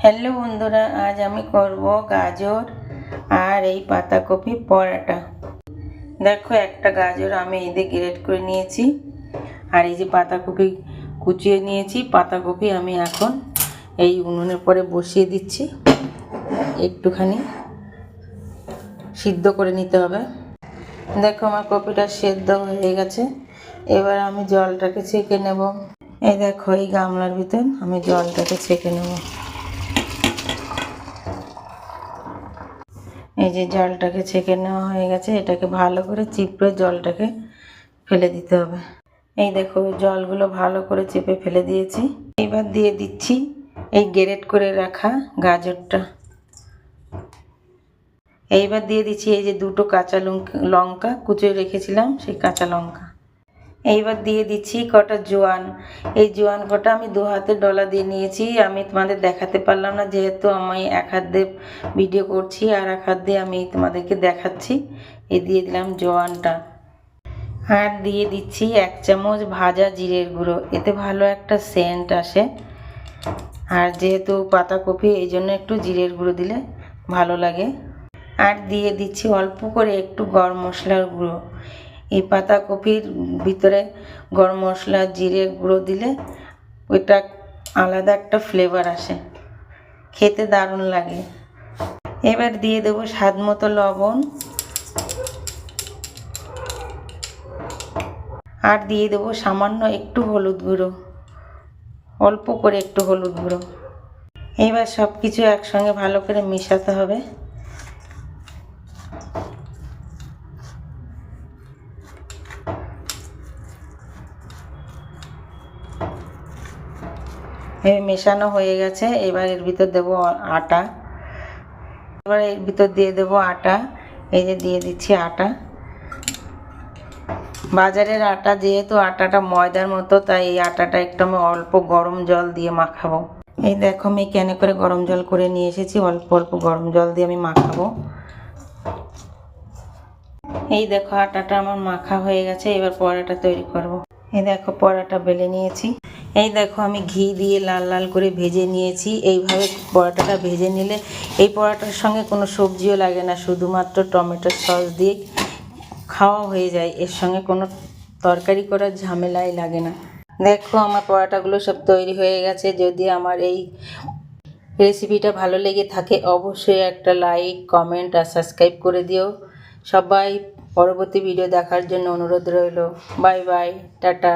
Hello বন্ধুরা, আজ আমি করব গাজর আর এই পাতাকপি পরোটা। দেখো, একটা গাজর আমি এই দিয়ে গ্রেট করে নিয়েছি, আর এই যে পাতাকপি কুচিয়ে নিয়েছি। পাতাকপি আমি এখন এই উনুনের পরে বসিয়ে দিচ্ছি, একটুখানি সিদ্ধ করে নিতে হবে। দেখো, আমার কপিটা সেদ্ধ হয়ে গেছে। এবার আমি জলটাকে ছেঁকে নেব। এই দেখো, এই গামলার ভিতর আমি জলটাকে ছেঁকে নেব। এই যে জলটাকে ছেঁকে নেওয়া হয়ে গেছে, এটাকে ভালো করে চিপড়ে জলটাকে ফেলে দিতে হবে। এই দেখো, জলগুলো ভালো করে চেপে ফেলে দিয়েছি। এবার দিয়ে দিচ্ছি এই গ্রেট করে রাখা গাজরটা। এইবার দিয়ে দিচ্ছি এই যে দুটো কাঁচা লঙ্কা কুচিয়ে রেখেছিলাম, সেই কাঁচা লঙ্কা। এইবার দিয়ে দিচ্ছি কটা জোয়ান। এই জোয়ান কটা আমি দু হাতে ডলা দিয়ে নিয়েছি। আমি তোমাদের দেখাতে পারলাম না, যেহেতু আমি এক হাত দিয়ে ভিডিও করছি আর এক হাত দিয়ে আমি তোমাদেরকে দেখাচ্ছি। এই দিয়ে দিলাম জোয়ানটা, আর দিয়ে দিচ্ছি 1 চামচ ভাজা জিরের গুঁড়ো। এতে ভালো একটা সেন্ট আসে, আর যেহেতু পাতাকপি এই জন্য একটু জিরের গুঁড়ো দিলে ভালো লাগে। আর দিয়ে দিচ্ছি অল্প করে একটু গরম মশলার গুঁড়ো। এই পাতাকপির ভিতরে গরম মশলা জিরের গুঁড়ো দিলে ওইটা আলাদা একটা ফ্লেভার আসে, খেতে দারুণ লাগে। এবার দিয়ে দেবো স্বাদ মতো লবণ, আর দিয়ে দেবো সামান্য একটু হলুদ গুঁড়ো, অল্প করে একটু হলুদ গুঁড়ো। এবার সব কিছু একসঙ্গে ভালো করে মেশাতে হবে। মেশানো হয়ে গেছে। এবার এর ভিতর দেবো আটা। এবার এর ভিতর দিয়ে দেবো আটা। এই যে দিয়ে দিচ্ছি আটা। বাজারের আটা, যেহেতু আটাটা ময়দার মতো, তাই এই আটাটা একটু আমি অল্প গরম জল দিয়ে মাখাবো। এই দেখো, আমি ক্যানে করে গরম জল করে নিয়ে এসেছি। অল্প অল্প গরম জল দিয়ে আমি মাখাবো। এই দেখো, আটাটা আমার মাখা হয়ে গেছে। এবার পরোটা তৈরি করব। এই দেখো, পরোটা বেলে নিয়েছি। এই দেখো, আমি ঘি দিয়ে লাল লাল করে ভেজে নিয়েছি। এইভাবে পরোটাটা ভেজে নিলে এই পরোটার সঙ্গে কোনো সবজিও লাগে না, শুধুমাত্র টমেটোর সস দিয়ে খাওয়া হয়ে যায়। এর সঙ্গে কোনো তরকারি করার ঝামেলাই লাগে না। দেখো, আমার পরোটাগুলো সব তৈরি হয়ে গেছে। যদি আমার এই রেসিপিটা ভালো লেগে থাকে, অবশ্যই একটা লাইক, কমেন্ট আর সাবস্ক্রাইব করে দিও। সবাই পরবর্তী ভিডিও দেখার জন্য অনুরোধ রইল। Bye bye, tata.